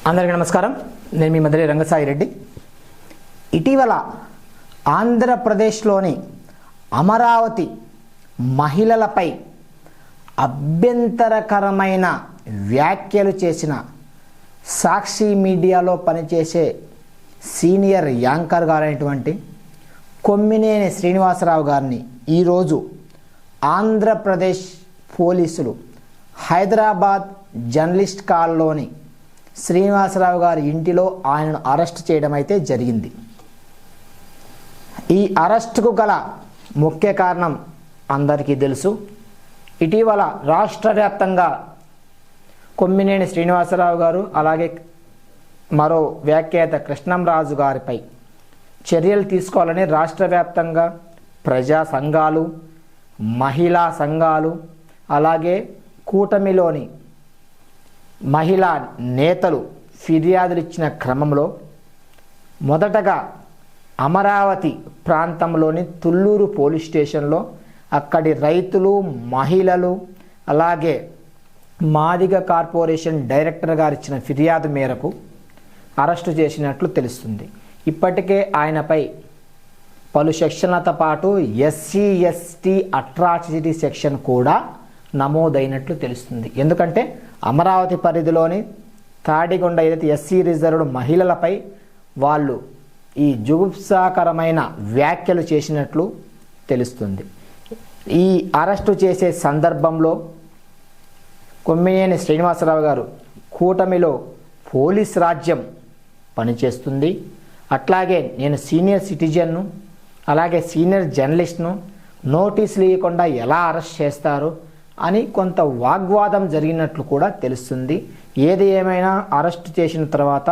అందరికీ నమస్కారం. నేను మీ మధురై రంగసాయి రెడ్డి. ఇటీవల ఆంధ్రప్రదేశ్లోని అమరావతి మహిళలపై అభ్యంతరకరమైన వ్యాఖ్యలు చేసిన సాక్షి మీడియాలో పనిచేసే సీనియర్ యాంకర్ గారైనటువంటి కొమ్మినేని శ్రీనివాసరావు గారిని ఈరోజు ఆంధ్రప్రదేశ్ పోలీసులు హైదరాబాద్ జర్నలిస్ట్ కాలనీలోని శ్రీనివాసరావు గారి ఇంటిలో ఆయనను అరెస్ట్ చేయడం అయితే జరిగింది. ఈ అరెస్టుకు గల ముఖ్య కారణం అందరికీ తెలుసు. ఇటీవల రాష్ట్ర వ్యాప్తంగా కొమ్మినేని శ్రీనివాసరావు గారు అలాగే మరో వ్యాఖ్యాత కృష్ణంరాజు గారిపై చర్యలు తీసుకోవాలని రాష్ట్ర వ్యాప్తంగా ప్రజా సంఘాలు, మహిళా సంఘాలు అలాగే కూటమిలోని మహిళా నేతలు ఫిర్యాదులు ఇచ్చిన క్రమంలో మొదటగా అమరావతి ప్రాంతంలోని తుళ్ళూరు పోలీస్ స్టేషన్లో అక్కడి రైతులు, మహిళలు అలాగే మాదిగ కార్పొరేషన్ డైరెక్టర్ గారు ఇచ్చిన ఫిర్యాదు మేరకు అరెస్టు చేసినట్లు తెలుస్తుంది. ఇప్పటికే ఆయనపై పలు సెక్షన్లతో పాటు ఎస్సీ ఎస్టీ అట్రాసిటీ సెక్షన్ కూడా నమోదైనట్లు తెలుస్తుంది. ఎందుకంటే అమరావతి పరిధిలోని తాడిగొండ ఏదైతే ఎస్సీ రిజర్వ్డ్ మహిళలపై వాళ్ళు ఈ జుగుప్సాకరమైన వ్యాఖ్యలు చేసినట్లు తెలుస్తుంది. ఈ అరెస్టు చేసే సందర్భంలో కొమ్మినేని శ్రీనివాసరావు గారు కూటమిలో పోలీస్ రాజ్యం పనిచేస్తుంది, అట్లాగే నేను సీనియర్ సిటిజన్ను అలాగే సీనియర్ జర్నలిస్ట్ను నోటీసులు ఇవ్వకుండా ఎలా అరెస్ట్ చేస్తారు అని కొంత వాగ్వాదం జరిగినట్లు కూడా తెలుస్తుంది. ఏది ఏమైనా అరెస్ట్ చేసిన తర్వాత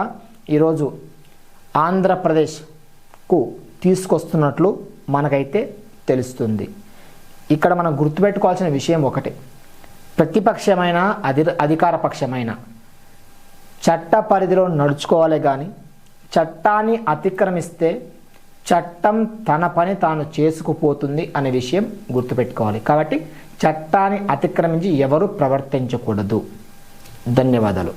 ఈరోజు ఆంధ్రప్రదేశ్కు తీసుకొస్తున్నట్లు మనకైతే తెలుస్తుంది. ఇక్కడ మనం గుర్తుపెట్టుకోవాల్సిన విషయం ఒకటి, ప్రతిపక్షమైన అధికార పక్షమైన చట్ట పరిధిలో నడుచుకోవాలి, కానీ చట్టాన్ని అతిక్రమిస్తే చట్టం తన పని తాను చేసుకుపోతుంది అనే విషయం గుర్తుపెట్టుకోవాలి. కాబట్టి చట్టాన్ని అతిక్రమించి ఎవరు ప్రవర్తించకూడదు. ధన్యవాదాలు.